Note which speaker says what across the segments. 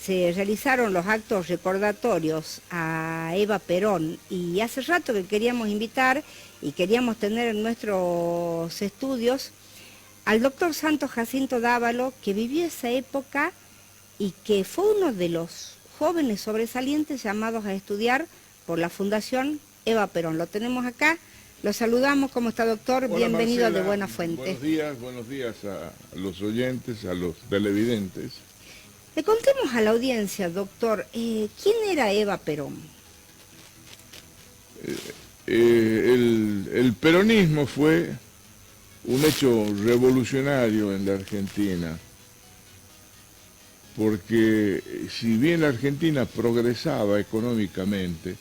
Speaker 1: se realizaron los actos recordatorios a Eva Perón y hace rato que queríamos invitar y queríamos tener en nuestros estudios al doctor Santos Jacinto Dávalo, que vivió esa época y que fue uno de los jóvenes sobresalientes llamados a estudiar por la Fundación Eva Perón. Lo tenemos acá, lo saludamos. ¿Cómo está, doctor?
Speaker 2: Hola,
Speaker 1: Bienvenido
Speaker 2: Marcela,
Speaker 1: de Buena Fuente.
Speaker 2: buenos días a los oyentes, a los televidentes.
Speaker 1: Le contemos a la audiencia, doctor, ¿quién era Eva Perón?
Speaker 2: El peronismo fue un hecho revolucionario en la Argentina, porque si bien la Argentina progresaba económicamente,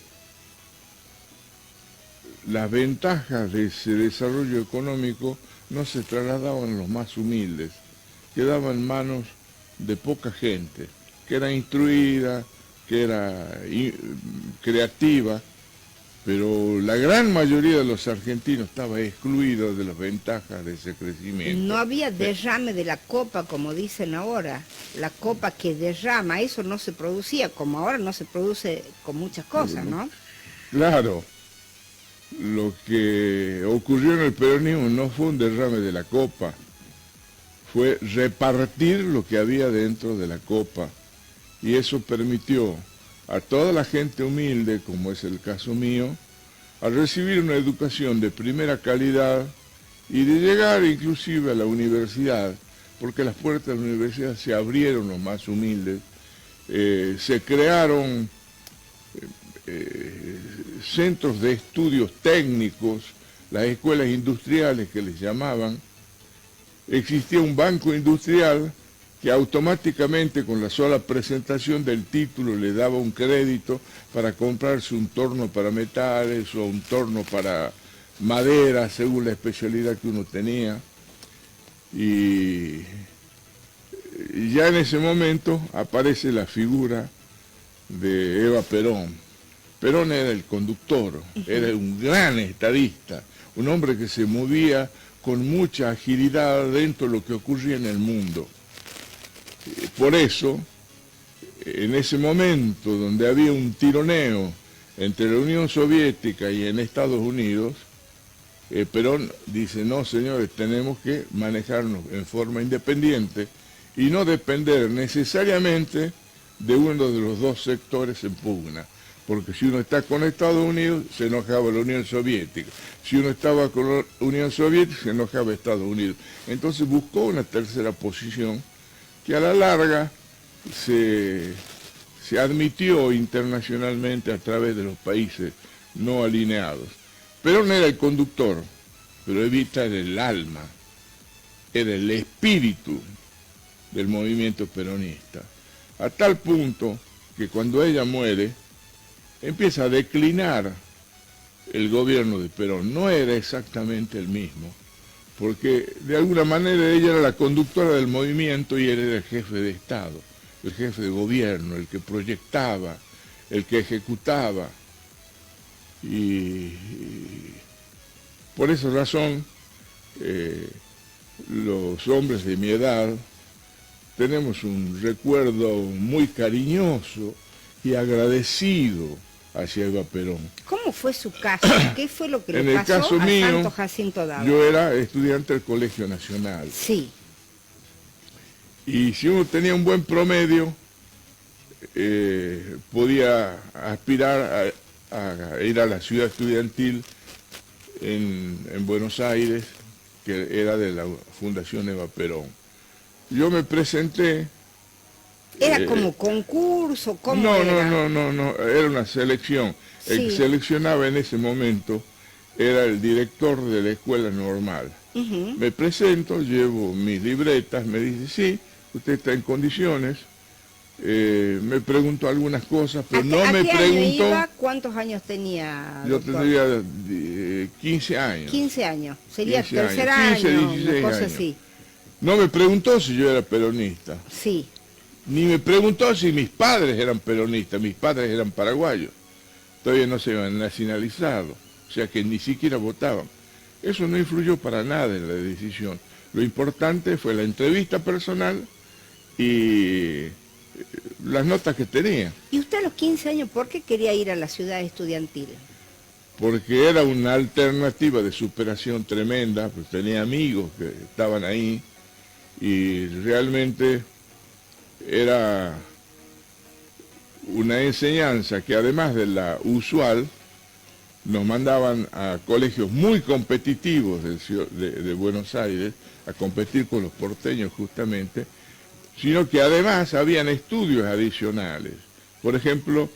Speaker 2: las ventajas de ese desarrollo económico no se trasladaban a los más humildes, quedaban en manos de poca gente, que era instruida, que era creativa, pero la gran mayoría de los argentinos estaba excluida de las ventajas de ese crecimiento.
Speaker 1: No había derrame de la copa, como dicen ahora, la copa que derrama, eso no se producía, como ahora no se produce con muchas cosas, ¿no?
Speaker 2: Claro, lo que ocurrió en el peronismo no fue un derrame de la copa, fue repartir lo que había dentro de la copa, y eso permitió a toda la gente humilde, como es el caso mío, a recibir una educación de primera calidad y de llegar inclusive a la universidad, porque las puertas de la universidad se abrieron los más humildes, se crearon centros de estudios técnicos, las escuelas industriales que les llamaban. Existía un banco industrial que automáticamente con la sola presentación del título le daba un crédito para comprarse un torno para metales o un torno para madera, según la especialidad que uno tenía. Y ya en ese momento aparece la figura de Eva Perón. Perón era el conductor, era un gran estadista, un hombre que se movía con mucha agilidad dentro de lo que ocurría en el mundo. Por eso, en ese momento donde había un tironeo entre la Unión Soviética y en Estados Unidos, Perón dice, no señores, tenemos que manejarnos en forma independiente y no depender necesariamente de uno de los dos sectores en pugna. Porque si uno está con Estados Unidos, se enojaba la Unión Soviética. Si uno estaba con la Unión Soviética, se enojaba Estados Unidos. Entonces buscó una tercera posición que a la larga se admitió internacionalmente a través de los países no alineados. Perón era el conductor, pero Evita era el alma, era el espíritu del movimiento peronista. A tal punto que cuando ella muere, empieza a declinar el gobierno de Perón. No era exactamente el mismo, porque de alguna manera ella era la conductora del movimiento y él era el jefe de Estado, el jefe de gobierno, el que proyectaba, el que ejecutaba. Y por esa razón, los hombres de mi edad tenemos un recuerdo muy cariñoso y agradecido hacia Eva Perón.
Speaker 1: ¿Cómo fue su caso? ¿Qué fue lo que le
Speaker 2: En el
Speaker 1: pasó
Speaker 2: caso
Speaker 1: a
Speaker 2: mío,
Speaker 1: Santos Jacinto Dávalo?
Speaker 2: yo era estudiante del Colegio Nacional.
Speaker 1: Sí.
Speaker 2: Y si uno tenía un buen promedio, podía aspirar a ir a la ciudad estudiantil en Buenos Aires, que era de la Fundación Eva Perón. Yo me presenté.
Speaker 1: ¿Era como concurso? ¿Cómo
Speaker 2: no,
Speaker 1: era?
Speaker 2: no, era una selección.
Speaker 1: Sí.
Speaker 2: El que seleccionaba en ese momento era el director de la escuela normal. Me presento, llevo mis libretas, me dice, sí, usted está en condiciones. Me preguntó algunas cosas, pero no me
Speaker 1: ¿A qué
Speaker 2: preguntó.
Speaker 1: año iba? ¿Cuántos años tenía,
Speaker 2: Yo
Speaker 1: doctor?
Speaker 2: tendría 15 años.
Speaker 1: 15 años. Sería
Speaker 2: 15 años,
Speaker 1: tercer
Speaker 2: 15,
Speaker 1: año,
Speaker 2: 16
Speaker 1: una cosa
Speaker 2: años.
Speaker 1: así.
Speaker 2: No me preguntó si yo era peronista.
Speaker 1: Sí.
Speaker 2: Ni me preguntó si mis padres eran peronistas, mis padres eran paraguayos. Todavía no se habían nacionalizado, o sea que ni siquiera votaban. Eso no influyó para nada en la decisión. Lo importante fue la entrevista personal y las notas que tenía.
Speaker 1: ¿Y usted a los 15 años por qué quería ir a la ciudad estudiantil?
Speaker 2: Porque era una alternativa de superación tremenda, pues tenía amigos que estaban ahí y realmente era una enseñanza que además de la usual, nos mandaban a colegios muy competitivos de Buenos Aires, a competir con los porteños justamente, sino que además habían estudios adicionales. Por ejemplo,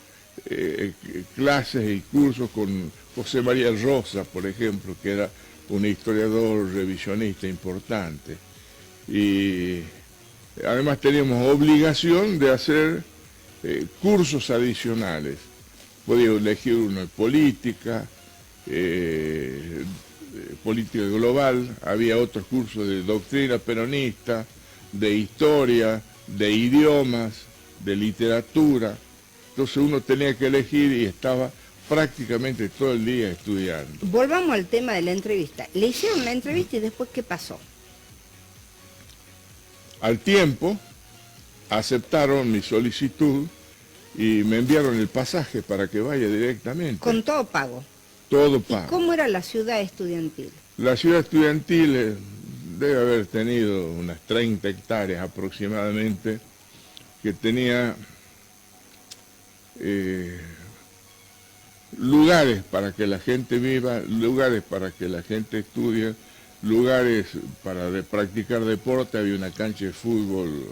Speaker 2: clases y cursos con José María Rosa, por ejemplo, que era un historiador revisionista importante. Y además teníamos obligación de hacer cursos adicionales. Podía elegir uno de política, política global, había otros cursos de doctrina peronista, de historia, de idiomas, de literatura. Entonces uno tenía que elegir y estaba prácticamente todo el día estudiando.
Speaker 1: Volvamos al tema de la entrevista. Le hicieron la entrevista y después, ¿qué pasó?
Speaker 2: Al tiempo, aceptaron mi solicitud y me enviaron el pasaje para que vaya directamente.
Speaker 1: Con todo pago.
Speaker 2: Todo pago.
Speaker 1: ¿Y cómo era la ciudad estudiantil?
Speaker 2: La ciudad estudiantil debe haber tenido unas 30 hectáreas aproximadamente, que tenía lugares para que la gente viva, lugares para que la gente estudie, lugares para practicar deporte. Había una cancha de fútbol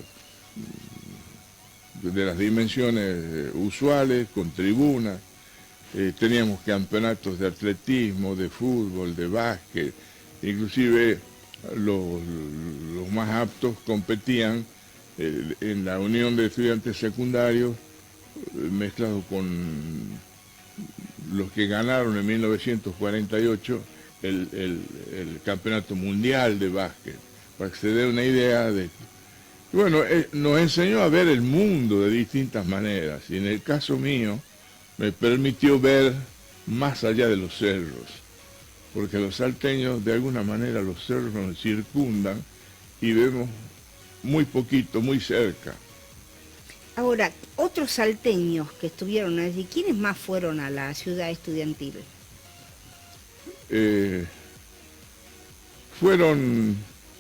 Speaker 2: de las dimensiones usuales, con tribunas. Teníamos campeonatos de atletismo, de fútbol, de básquet. Inclusive los más aptos competían en la Unión de Estudiantes Secundarios, mezclado con los que ganaron en 1948 el Campeonato Mundial de Básquet, para que se dé una idea de... Bueno, nos enseñó a ver el mundo de distintas maneras, y en el caso mío me permitió ver más allá de los cerros, porque los salteños, de alguna manera, los cerros nos circundan y vemos muy poquito, muy cerca.
Speaker 1: Ahora, otros salteños que estuvieron allí, ¿quiénes más fueron a la ciudad estudiantil?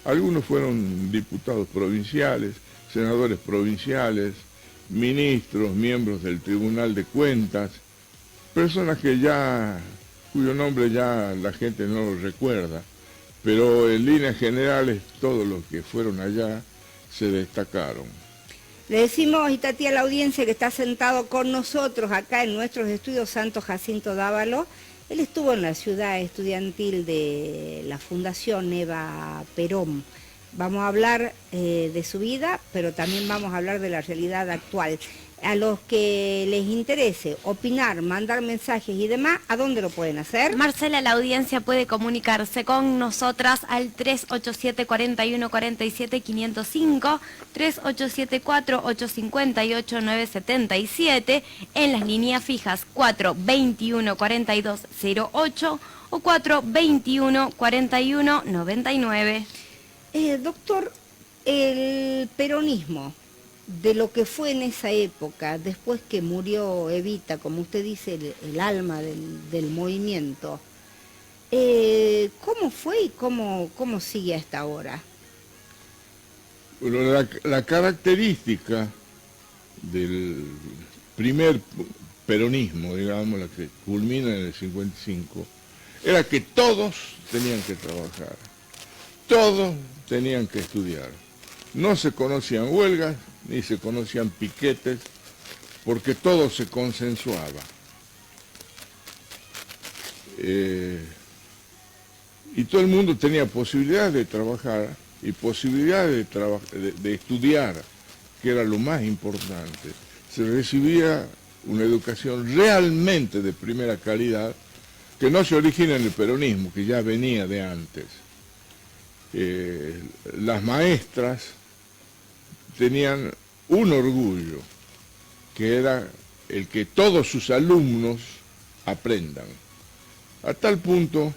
Speaker 2: Algunos fueron diputados provinciales, senadores provinciales, ministros, miembros del Tribunal de Cuentas, personas cuyo nombre ya la gente no lo recuerda, pero en líneas generales todos los que fueron allá se destacaron.
Speaker 1: Le decimos, Itatí, a la audiencia que está sentado con nosotros acá en nuestros estudios Santo Jacinto Dávalo. Él estuvo en la ciudad estudiantil de la Fundación Eva Perón. Vamos a hablar de su vida, pero también vamos a hablar de la realidad actual. A los que les interese opinar, mandar mensajes y demás, ¿a dónde lo pueden hacer?
Speaker 3: Marcela, la audiencia puede comunicarse con nosotras al 3874-147-505, 3874-858-977, en las líneas fijas 421-4208 o 421-4199.
Speaker 1: Doctor, el peronismo, de lo que fue en esa época, después que murió Evita, como usted dice, el alma del movimiento, ¿cómo fue y cómo sigue hasta ahora?
Speaker 2: Bueno, la característica del primer peronismo, digamos, la que culmina en el 55, era que todos tenían que trabajar, todos tenían que estudiar. No se conocían huelgas, ni se conocían piquetes, porque todo se consensuaba. Y todo el mundo tenía posibilidad de trabajar y posibilidad de estudiar, que era lo más importante. Se recibía una educación realmente de primera calidad, que no se origina en el peronismo, que ya venía de antes. Las maestras tenían un orgullo, que era el que todos sus alumnos aprendan, a tal punto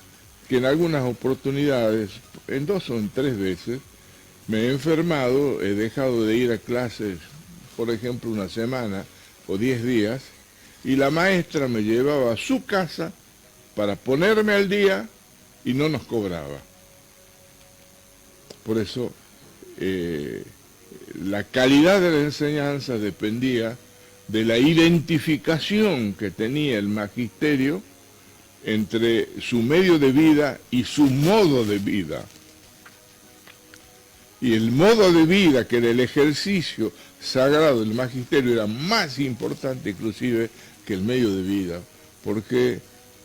Speaker 2: que en algunas oportunidades, en 2 o en 3 veces, me he enfermado, he dejado de ir a clases por ejemplo, una semana o 10 días, y la maestra me llevaba a su casa para ponerme al día y no nos cobraba. Por eso la calidad de la enseñanza dependía de la identificación que tenía el magisterio entre su medio de vida y su modo de vida. Y el modo de vida, que era el ejercicio sagrado del magisterio, era más importante inclusive que el medio de vida, porque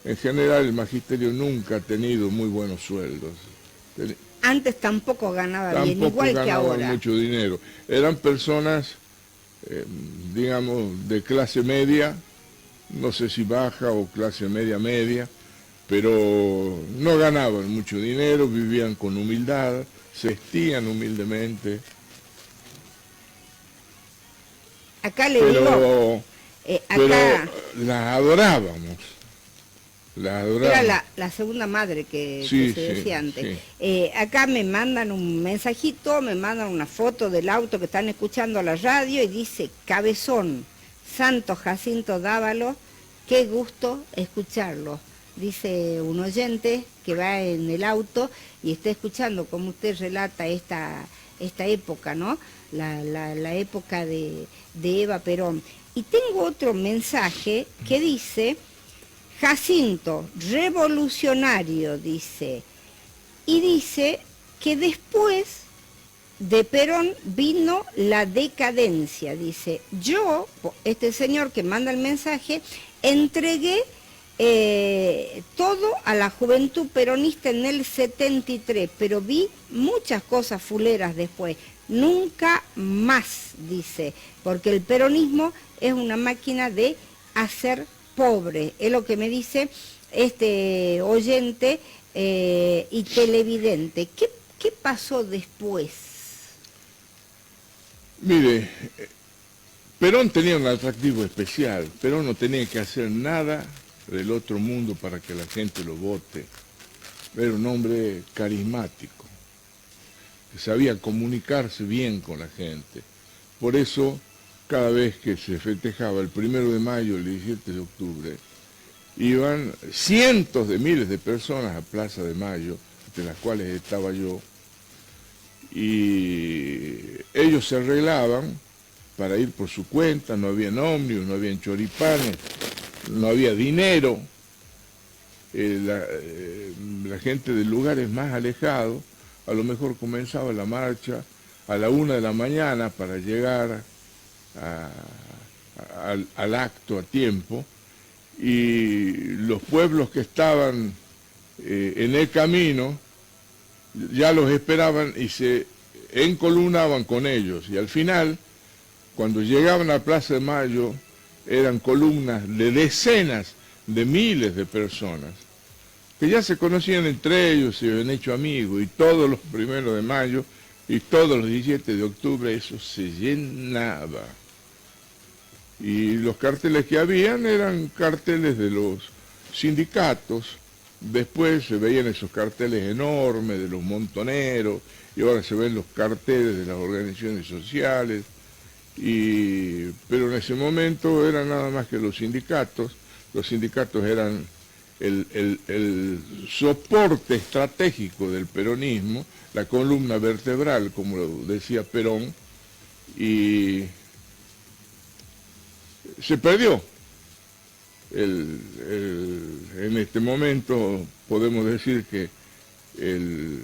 Speaker 2: en general el magisterio nunca ha tenido muy buenos sueldos.
Speaker 1: Antes tampoco ganaba bien, igual que ahora.
Speaker 2: Ganaban mucho dinero. Eran personas, digamos, de clase media, no sé si baja o clase media, pero no ganaban mucho dinero, vivían con humildad, se vestían humildemente.
Speaker 1: Acá le digo,
Speaker 2: pero las adorábamos.
Speaker 1: Era la segunda madre que se decía antes.
Speaker 2: Sí.
Speaker 1: Acá me mandan un mensajito, me mandan una foto del auto que están escuchando a la radio y dice: Cabezón, Santo Jacinto Dávalo, qué gusto escucharlo. Dice un oyente que va en el auto y está escuchando como usted relata esta época, ¿no? La época de Eva Perón. Y tengo otro mensaje que dice: Jacinto, revolucionario, dice, y dice que después de Perón vino la decadencia, dice. Yo, este señor que manda el mensaje, entregué todo a la juventud peronista en el 73, pero vi muchas cosas fuleras después, nunca más, dice, porque el peronismo es una máquina de hacer pobre, es lo que me dice este oyente y televidente. ¿Qué pasó después?
Speaker 2: Mire, Perón tenía un atractivo especial. Perón no tenía que hacer nada del otro mundo para que la gente lo vote. Era un hombre carismático, que sabía comunicarse bien con la gente. Por eso, cada vez que se festejaba el 1 de mayo, el 17 de octubre, iban cientos de miles de personas a Plaza de Mayo, entre las cuales estaba yo, y ellos se arreglaban para ir por su cuenta, no había ómnibus, no había choripanes, no había dinero. La gente de lugares más alejados, a lo mejor comenzaba la marcha a la 1 de la mañana para llegar al acto a tiempo, y los pueblos que estaban en el camino ya los esperaban y se encolumnaban con ellos, y al final, cuando llegaban a Plaza de Mayo, eran columnas de decenas de miles de personas que ya se conocían entre ellos, se habían hecho amigos, y todos los 1 de mayo y todos los 17 de octubre eso se llenaba. Y los carteles que habían eran carteles de los sindicatos. Después se veían esos carteles enormes de los montoneros, y ahora se ven los carteles de las organizaciones sociales. Pero en ese momento eran nada más que los sindicatos. Los sindicatos eran el soporte estratégico del peronismo, la columna vertebral, como lo decía Perón, y se perdió. En este momento podemos decir que el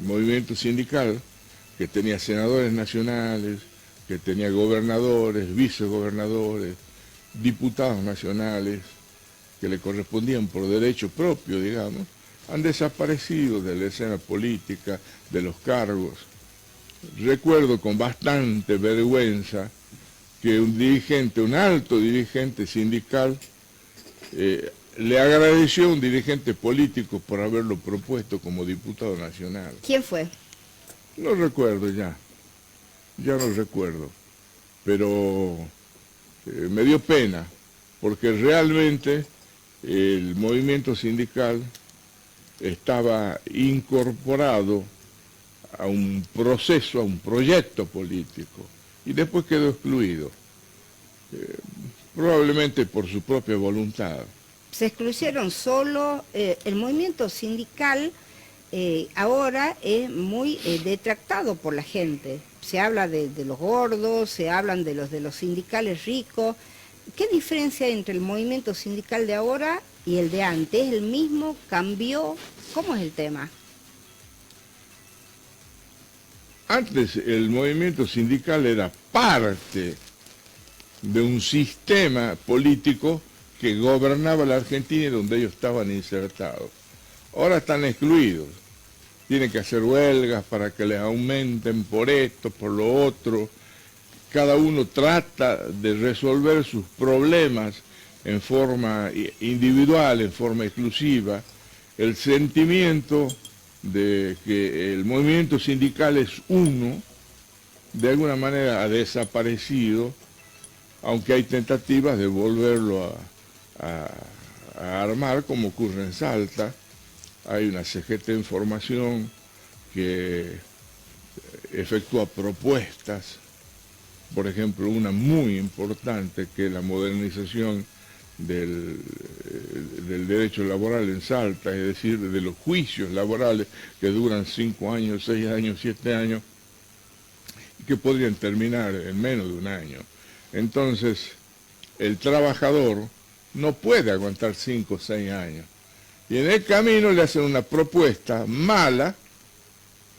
Speaker 2: movimiento sindical, que tenía senadores nacionales, que tenía gobernadores, vicegobernadores, diputados nacionales, que le correspondían por derecho propio, digamos, han desaparecido de la escena política, de los cargos. Recuerdo con bastante vergüenza que un alto dirigente sindical, le agradeció a un dirigente político por haberlo propuesto como diputado nacional.
Speaker 1: ¿Quién fue?
Speaker 2: No recuerdo ya no recuerdo, pero me dio pena, porque realmente el movimiento sindical estaba incorporado a un proceso, a un proyecto político, y después quedó excluido, probablemente por su propia voluntad.
Speaker 1: Se excluyeron solo, el movimiento sindical ahora es muy detractado por la gente. Se habla de los gordos, se hablan de los sindicales ricos. ¿Qué diferencia hay entre el movimiento sindical de ahora y el de antes? ¿Es el mismo? ¿Cambió? ¿Cómo es el tema?
Speaker 2: Antes el movimiento sindical era parte de un sistema político que gobernaba la Argentina y donde ellos estaban insertados. Ahora están excluidos. Tienen que hacer huelgas para que les aumenten por esto, por lo otro. Cada uno trata de resolver sus problemas en forma individual, en forma exclusiva. El sentimiento de que el movimiento sindical es uno, de alguna manera ha desaparecido, aunque hay tentativas de volverlo a armar, como ocurre en Salta. Hay una CGT en formación que efectúa propuestas, por ejemplo, una muy importante, que es la modernización del derecho laboral en Salta, es decir, de los juicios laborales que duran 5 años, 6 años, 7 años, y que podrían terminar en menos de un año. Entonces, el trabajador no puede aguantar 5 o 6 años. Y en el camino le hacen una propuesta mala,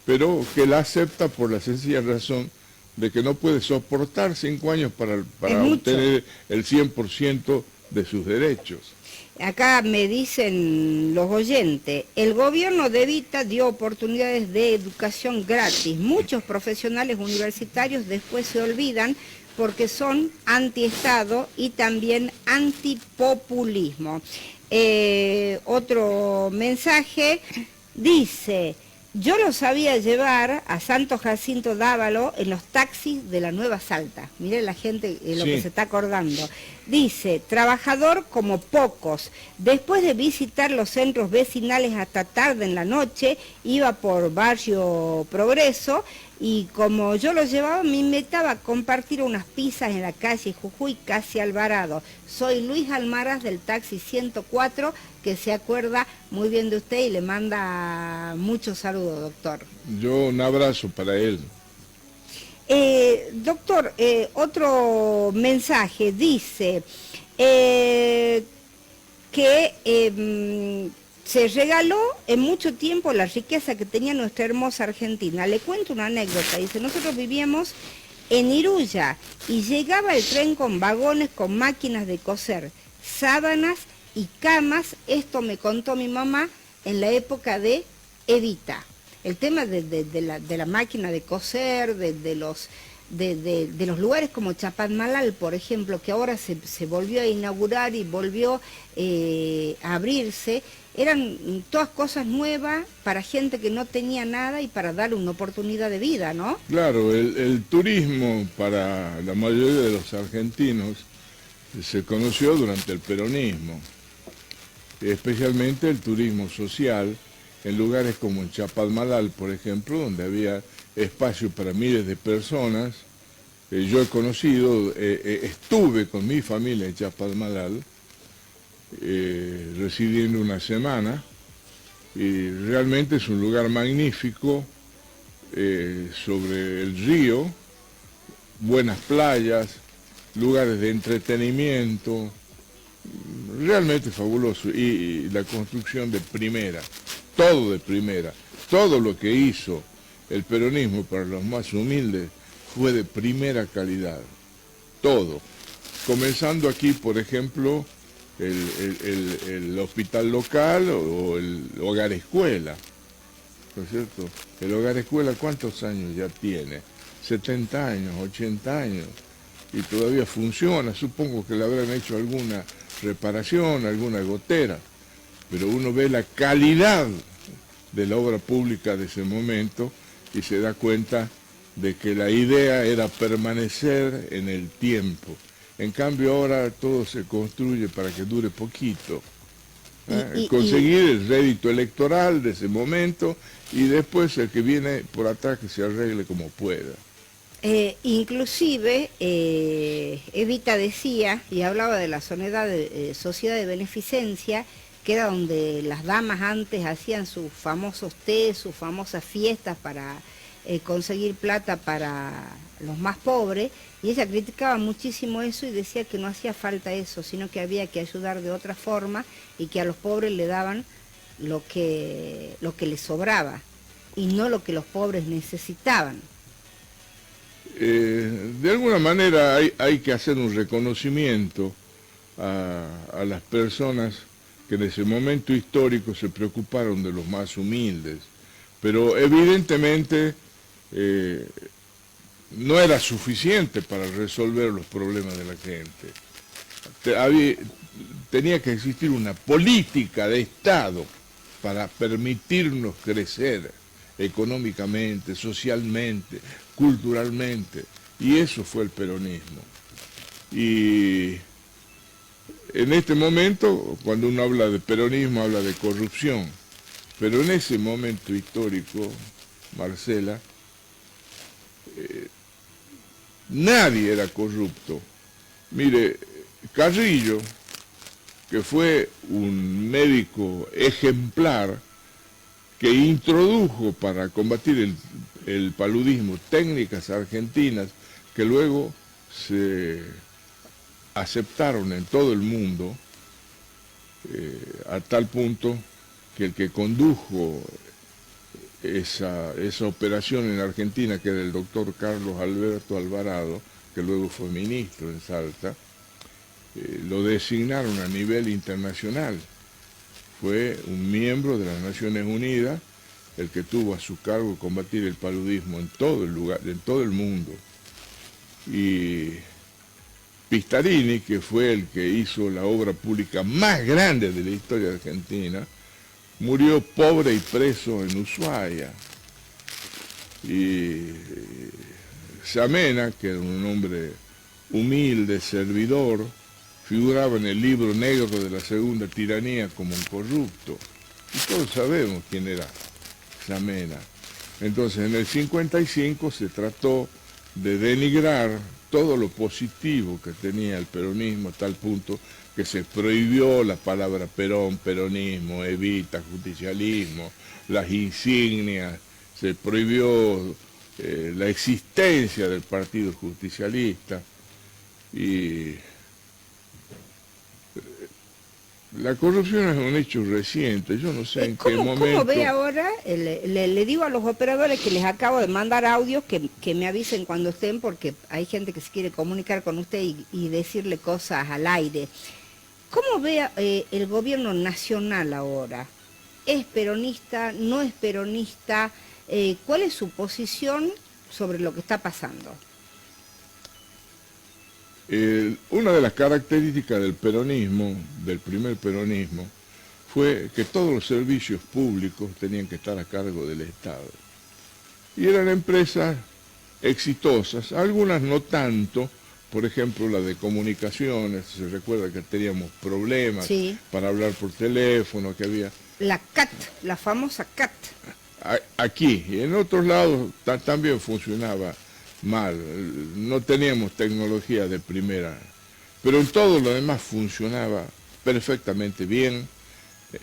Speaker 2: pero que la acepta por la sencilla razón de que no puede soportar 5 años para obtener el 100% de sus derechos.
Speaker 1: Acá me dicen los oyentes, el gobierno de Evita dio oportunidades de educación gratis. Muchos profesionales universitarios después se olvidan porque son antiestado y también antipopulismo. Otro mensaje dice, yo lo sabía llevar a Santo Jacinto Dávalo en los taxis de la Nueva Salta. Miren la gente lo que se está acordando. Dice, trabajador como pocos. Después de visitar los centros vecinales hasta tarde en la noche, iba por Barrio Progreso y como yo lo llevaba, me invitaba a compartir unas pizzas en la calle Jujuy, casi Alvarado. Soy Luis Almaraz del taxi 104, que se acuerda muy bien de usted y le manda muchos saludos, doctor.
Speaker 2: Yo un abrazo para él.
Speaker 1: Doctor, otro mensaje dice que se regaló en mucho tiempo la riqueza que tenía nuestra hermosa Argentina. Le cuento una anécdota. Dice, nosotros vivíamos en Iruya y llegaba el tren con vagones, con máquinas de coser, sábanas y camas. Esto me contó mi mamá en la época de Evita. El tema de la máquina de coser, de los lugares como Chapadmalal, por ejemplo, que ahora se volvió a inaugurar y volvió a abrirse, eran todas cosas nuevas para gente que no tenía nada y para dar una oportunidad de vida, ¿no?
Speaker 2: Claro, el turismo para la mayoría de los argentinos se conoció durante el peronismo, especialmente el turismo social, en lugares como en Chapadmalal, por ejemplo, donde había espacio para miles de personas. Yo he conocido, estuve con mi familia en Chapadmalal, residiendo una semana, y realmente es un lugar magnífico, sobre el río, buenas playas, lugares de entretenimiento, realmente fabuloso, y la construcción de primera. Todo de primera. Todo lo que hizo el peronismo para los más humildes fue de primera calidad. Todo. Comenzando aquí, por ejemplo, el hospital local o el hogar escuela. ¿No es cierto? El hogar escuela, ¿cuántos años ya tiene? 70 años, 80 años. Y todavía funciona. Supongo que le habrán hecho alguna reparación, alguna gotera. Pero uno ve la calidad de la obra pública de ese momento y se da cuenta de que la idea era permanecer en el tiempo. En cambio ahora todo se construye para que dure poquito. Conseguir el rédito electoral de ese momento y después el que viene por atrás que se arregle como pueda.
Speaker 1: Inclusive Evita decía y hablaba de la sociedad de beneficencia, que era donde las damas antes hacían sus famosos tés, sus famosas fiestas para conseguir plata para los más pobres, y ella criticaba muchísimo eso y decía que no hacía falta eso, sino que había que ayudar de otra forma y que a los pobres le daban lo que les sobraba y no lo que los pobres necesitaban.
Speaker 2: De alguna manera hay que hacer un reconocimiento a las personas que en ese momento histórico se preocuparon de los más humildes, pero evidentemente no era suficiente para resolver los problemas de la gente. Tenía que existir una política de Estado para permitirnos crecer económicamente, socialmente, culturalmente, y eso fue el peronismo. Y en este momento, cuando uno habla de peronismo, habla de corrupción, pero en ese momento histórico, Marcela, nadie era corrupto. Mire, Carrillo, que fue un médico ejemplar, que introdujo para combatir el paludismo técnicas argentinas que luego se aceptaron en todo el mundo, a tal punto que el que condujo esa operación en Argentina, que era el doctor Carlos Alberto Alvarado, que luego fue ministro en Salta, lo designaron a nivel internacional. Fue un miembro de las Naciones Unidas el que tuvo a su cargo combatir el paludismo en todo el mundo. Y Pistarini, que fue el que hizo la obra pública más grande de la historia argentina, murió pobre y preso en Ushuaia. Y Samena, que era un hombre humilde, servidor, figuraba en el libro negro de la segunda tiranía como un corrupto. Y todos sabemos quién era Samena. Entonces, en el 55 se trató de denigrar todo lo positivo que tenía el peronismo, a tal punto que se prohibió la palabra Perón, peronismo, Evita, justicialismo, las insignias, se prohibió la existencia del Partido Justicialista, y la corrupción es un hecho reciente. Yo no sé en qué momento...
Speaker 1: ¿Cómo ve ahora? Le digo a los operadores que les acabo de mandar audios que me avisen cuando estén, porque hay gente que se quiere comunicar con usted y decirle cosas al aire. ¿Cómo ve el gobierno nacional ahora? ¿Es peronista? ¿No es peronista? ¿Cuál es su posición sobre lo que está pasando?
Speaker 2: Una de las características del peronismo, del primer peronismo, fue que todos los servicios públicos tenían que estar a cargo del Estado. Y eran empresas exitosas, algunas no tanto, por ejemplo la de comunicaciones, se recuerda que teníamos problemas para hablar por teléfono, que había...
Speaker 1: La CAT, la famosa CAT.
Speaker 2: Aquí, y en otros lados también funcionaba mal, no teníamos tecnología de primera, pero en todo lo demás funcionaba perfectamente bien.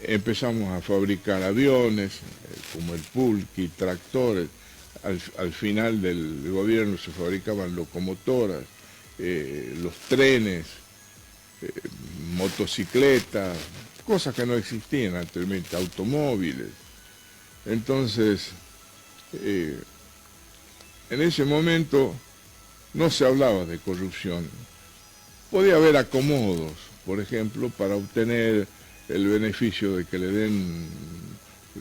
Speaker 2: Empezamos a fabricar aviones, como el Pulqui, tractores, al final del gobierno se fabricaban locomotoras, los trenes, motocicletas, cosas que no existían anteriormente, automóviles. Entonces, en ese momento no se hablaba de corrupción. Podía haber acomodos, por ejemplo, para obtener el beneficio de que le den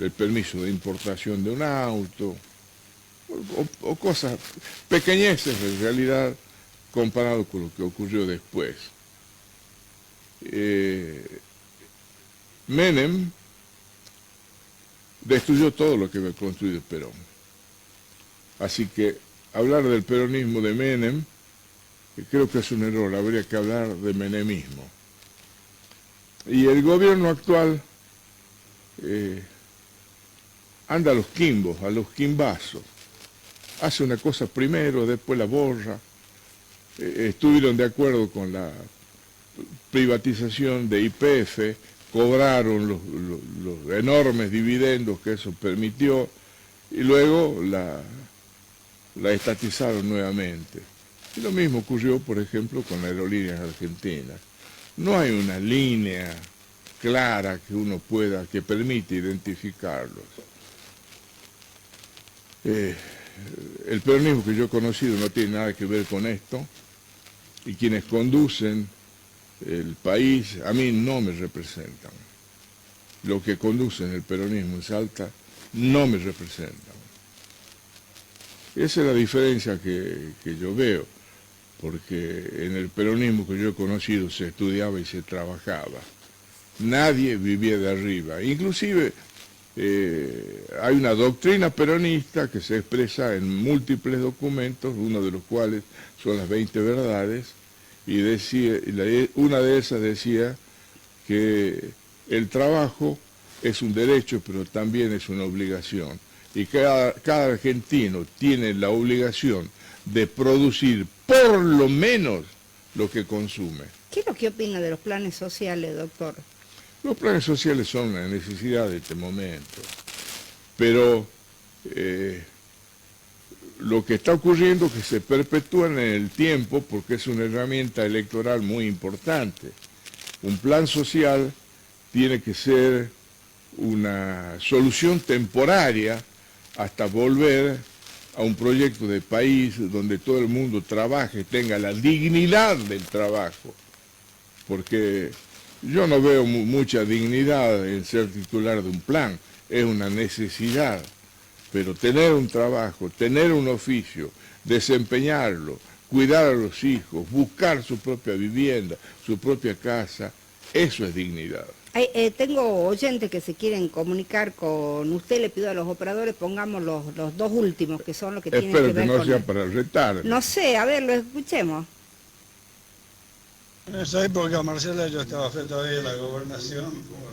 Speaker 2: el permiso de importación de un auto, o cosas, pequeñeces en realidad, comparado con lo que ocurrió después. Menem destruyó todo lo que había construido Perón. Así que hablar del peronismo de Menem, creo que es un error, habría que hablar de menemismo. Y el gobierno actual anda a los quimbos, a los quimbazos. hace una cosa primero, después la borra. Estuvieron de acuerdo con la privatización de YPF, cobraron los enormes dividendos que eso permitió y luego la estatizaron nuevamente. Y lo mismo ocurrió, por ejemplo, con Aerolíneas Argentinas. No hay una línea clara que uno pueda, que permite identificarlos. El peronismo que yo he conocido no tiene nada que ver con esto, y quienes conducen el país a mí no me representan. Los que conducen el peronismo en Salta no me representan. Esa es la diferencia que yo veo, porque en el peronismo que yo he conocido se estudiaba y se trabajaba. Nadie vivía de arriba. Inclusive hay una doctrina peronista que se expresa en múltiples documentos, uno de los cuales son las 20 verdades, y una de esas decía que el trabajo es un derecho, pero también es una obligación. Y cada argentino tiene la obligación de producir por lo menos lo que consume.
Speaker 1: ¿Qué es lo que opina de los planes sociales, doctor?
Speaker 2: Los planes sociales son una necesidad de este momento, pero lo que está ocurriendo es que se perpetúan en el tiempo porque es una herramienta electoral muy importante. Un plan social tiene que ser una solución temporaria hasta volver a un proyecto de país donde todo el mundo trabaje, tenga la dignidad del trabajo, porque yo no veo mucha dignidad en ser titular de un plan, es una necesidad, pero tener un trabajo, tener un oficio, desempeñarlo, cuidar a los hijos, buscar su propia vivienda, su propia casa, eso es dignidad.
Speaker 1: Tengo oyentes que se quieren comunicar con usted, le pido a los operadores, pongamos los dos últimos, que son los que tienen que ver con...
Speaker 2: Espero que no sea para retar.
Speaker 1: No sé, a ver, lo escuchemos.
Speaker 4: En esa época, Marcela, yo estaba todavía en la gobernación, o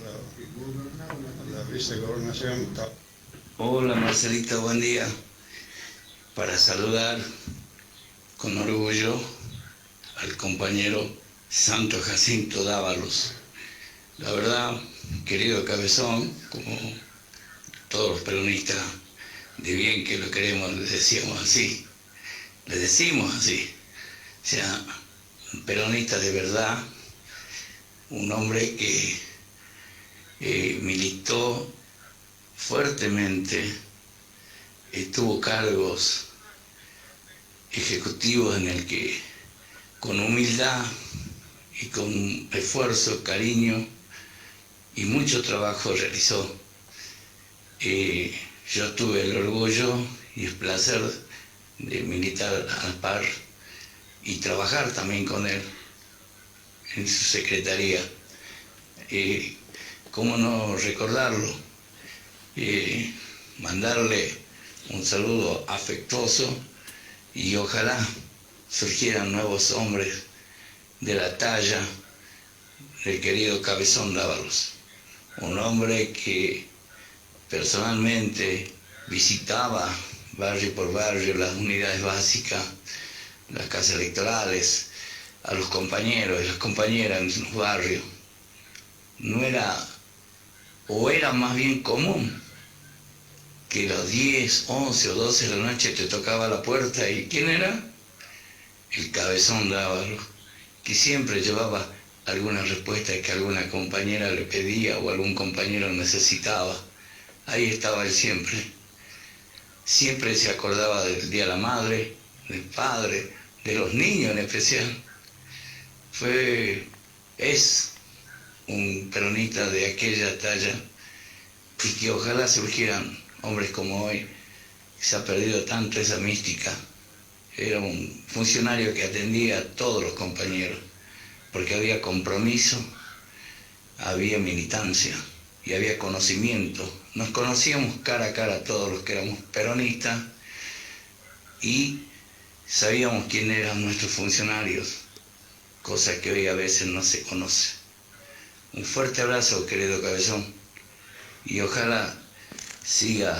Speaker 4: la vicegobernación.
Speaker 5: Hola Marcelita, buen día. Para saludar con orgullo al compañero Santo Jacinto Dávalos. La verdad, querido Cabezón, como todos los peronistas de bien que lo queremos, le decimos así. O sea, un peronista de verdad, un hombre que militó fuertemente, tuvo cargos ejecutivos en el que con humildad y con esfuerzo, cariño y mucho trabajo realizó. Yo tuve el orgullo y el placer de militar a la par y trabajar también con él en su secretaría. ¿Cómo no recordarlo? Mandarle un saludo afectuoso y ojalá surgieran nuevos hombres de la talla del querido Cabezón Dávalos, un hombre que personalmente visitaba barrio por barrio las unidades básicas, las casas electorales, a los compañeros y las compañeras en los barrios. No era, o era más bien común, que a las 10, 11 o 12 de la noche te tocaba la puerta y ¿quién era? El Cabezón Dávalos, que siempre llevaba alguna respuesta que alguna compañera le pedía o algún compañero necesitaba. Ahí estaba él siempre. Siempre se acordaba del Día de la Madre, del Padre, de los niños en especial. Es un peronista de aquella talla y que ojalá surgieran hombres como hoy. Se ha perdido tanto esa mística. Era un funcionario que atendía a todos los compañeros, porque había compromiso, había militancia y había conocimiento. Nos conocíamos cara a cara todos los que éramos peronistas y sabíamos quién eran nuestros funcionarios, cosa que hoy a veces no se conoce. Un fuerte abrazo, querido Cabezón, y ojalá siga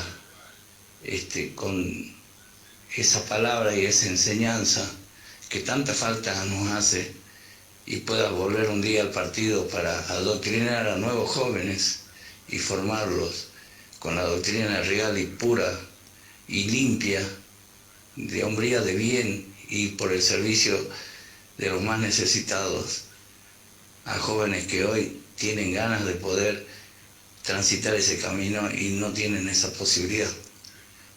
Speaker 5: con esa palabra y esa enseñanza que tanta falta nos hace y pueda volver un día al partido para adoctrinar a nuevos jóvenes y formarlos con la doctrina real y pura y limpia de hombría de bien y por el servicio de los más necesitados, a jóvenes que hoy tienen ganas de poder transitar ese camino y no tienen esa posibilidad.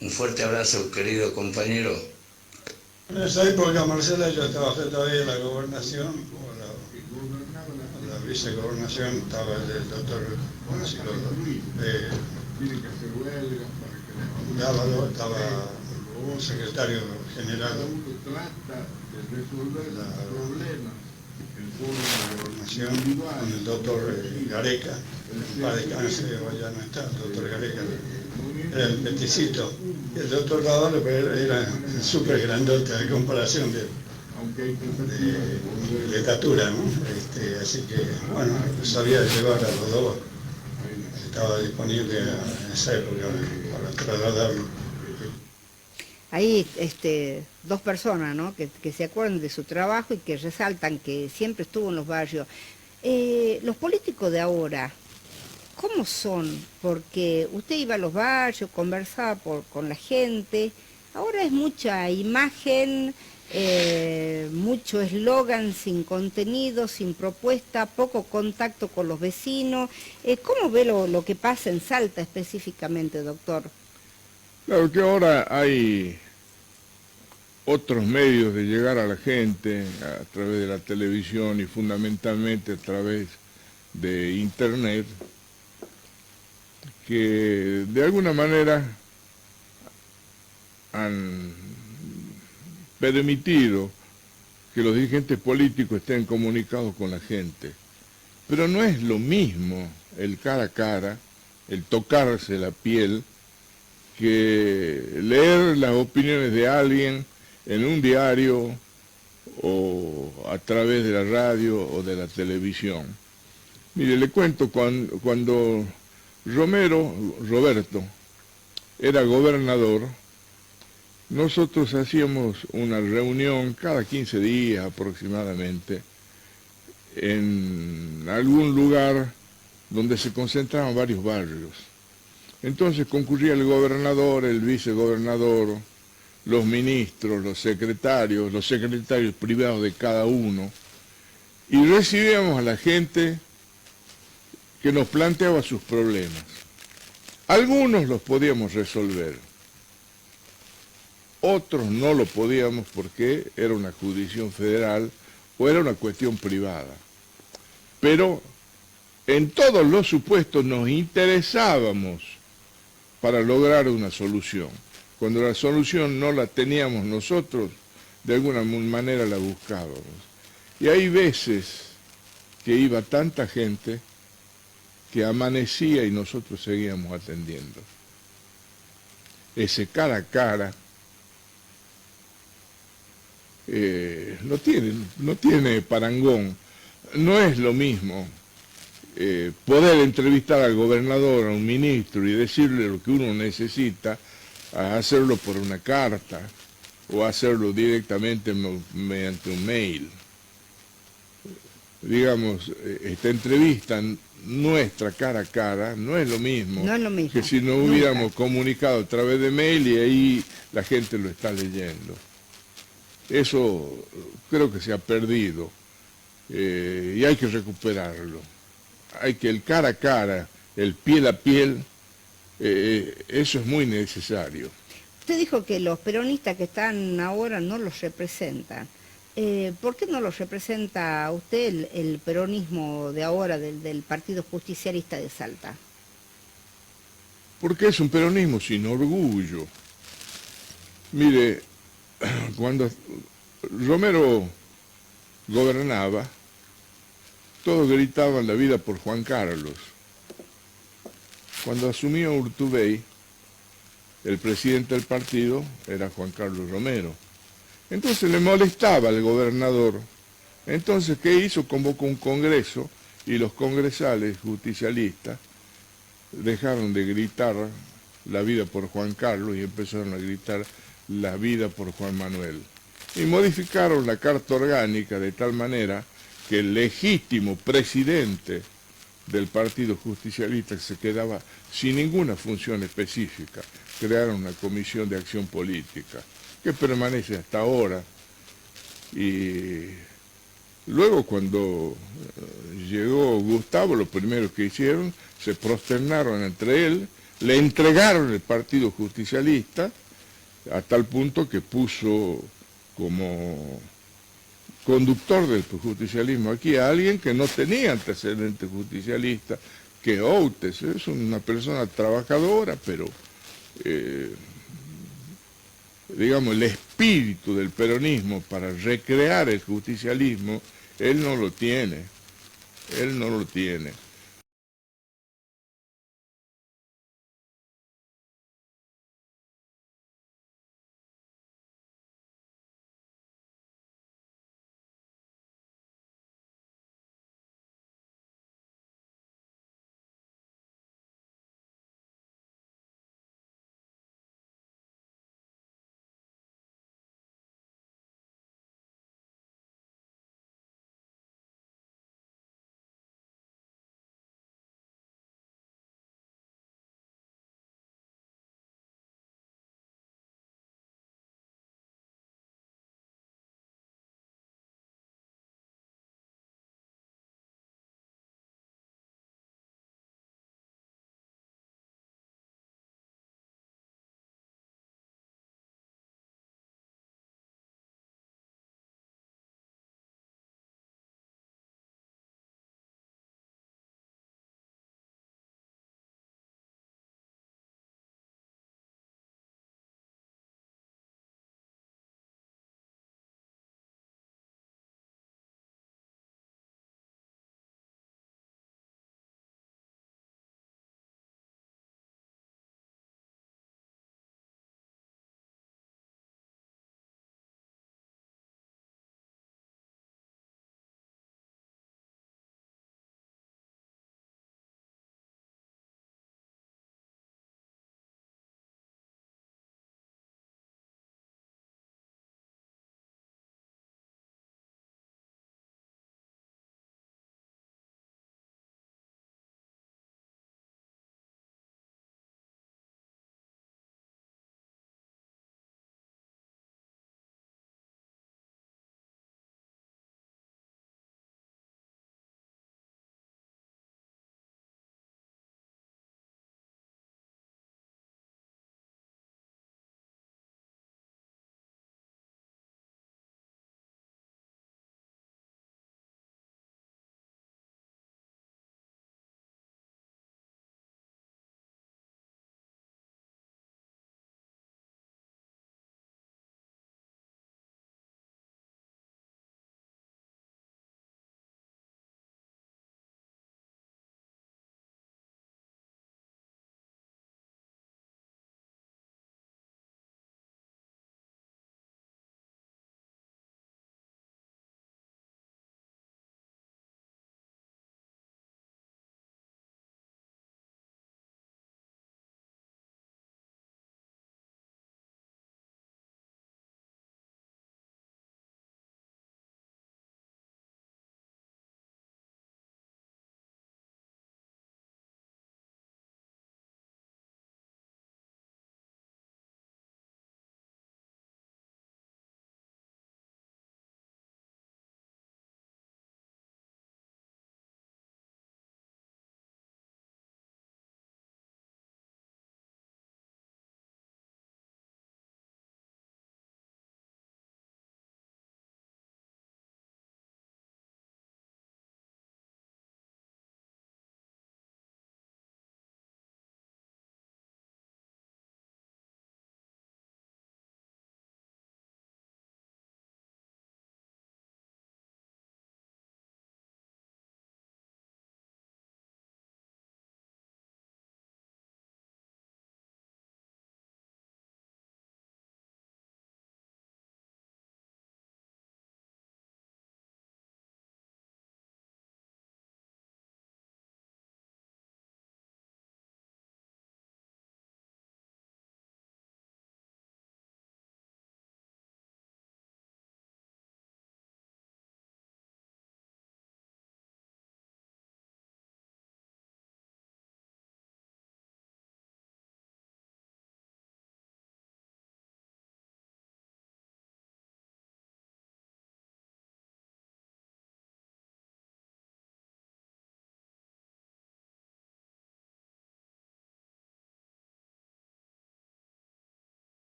Speaker 5: Un fuerte abrazo, querido compañero.
Speaker 4: En esa época, Marcela, yo trabajé todavía en la gobernación, la vicegobernación, estaba el doctor Dávalo, estaba el secretario general de la gobernación, con el doctor Gareca, para descanse, ya no está, el doctor Gareca, era el peticito, y el doctor Dávalo era súper grandote en comparación de estatura, ¿no? Así que, bueno, sabía llevar a los dos, estaba disponible en esa época para trasladarlo.
Speaker 1: Ahí dos personas, ¿no? que se acuerdan de su trabajo y que resaltan que siempre estuvo en los barrios. Los políticos de ahora, ¿cómo son? Porque usted iba a los barrios, conversaba con la gente, ahora es mucha imagen, mucho eslogan sin contenido, sin propuesta, poco contacto con los vecinos. ¿Cómo ve lo que pasa en Salta específicamente, doctor?
Speaker 2: Claro que ahora hay otros medios de llegar a la gente a través de la televisión y fundamentalmente a través de Internet, que de alguna manera han permitido que los dirigentes políticos estén comunicados con la gente. Pero no es lo mismo el cara a cara, el tocarse la piel, que leer las opiniones de alguien en un diario o a través de la radio o de la televisión. Mire, le cuento, cuando Roberto era gobernador, nosotros hacíamos una reunión cada 15 días aproximadamente en algún lugar donde se concentraban varios barrios. Entonces concurría el gobernador, el vicegobernador, los ministros, los secretarios privados de cada uno, y recibíamos a la gente que nos planteaba sus problemas. Algunos los podíamos resolver, otros no lo podíamos porque era una jurisdicción federal o era una cuestión privada. Pero en todos los supuestos nos interesábamos para lograr una solución. Cuando la solución no la teníamos nosotros, de alguna manera la buscábamos. Y hay veces que iba tanta gente que amanecía y nosotros seguíamos atendiendo. Ese cara a cara no tiene parangón. No es lo mismo poder entrevistar al gobernador, a un ministro y decirle lo que uno necesita, a hacerlo por una carta o hacerlo directamente mediante un mail. Digamos, esta entrevista nuestra cara a cara no es lo mismo, que si nos hubiéramos comunicado a través de mail y ahí la gente lo está leyendo. Eso creo que se ha perdido y hay que recuperarlo. Hay que el cara a cara, el piel a piel, eso es muy necesario.
Speaker 1: Usted dijo que los peronistas que están ahora no los representan. ¿Por qué no los representa usted el peronismo de ahora, del Partido Justicialista de Salta?
Speaker 2: Porque es un peronismo sin orgullo. Mire, cuando Romero gobernaba, todos gritaban la vida por Juan Carlos. Cuando asumió Urtubey, el presidente del partido era Juan Carlos Romero. Entonces le molestaba al gobernador. Entonces, ¿qué hizo? Convocó un congreso y los congresales justicialistas dejaron de gritar la vida por Juan Carlos y empezaron a gritar la vida por Juan Manuel. Y modificaron la Carta Orgánica de tal manera que el legítimo presidente del Partido Justicialista se quedaba sin ninguna función específica. Crearon una comisión de acción política que permanece hasta ahora. Y luego cuando llegó Gustavo, lo primero que hicieron, se prosternaron entre él, le entregaron el Partido Justicialista, a tal punto que puso como conductor del justicialismo aquí a alguien que no tenía antecedentes justicialistas, que Outes es una persona trabajadora, pero digamos, el espíritu del peronismo para recrear el justicialismo, él no lo tiene.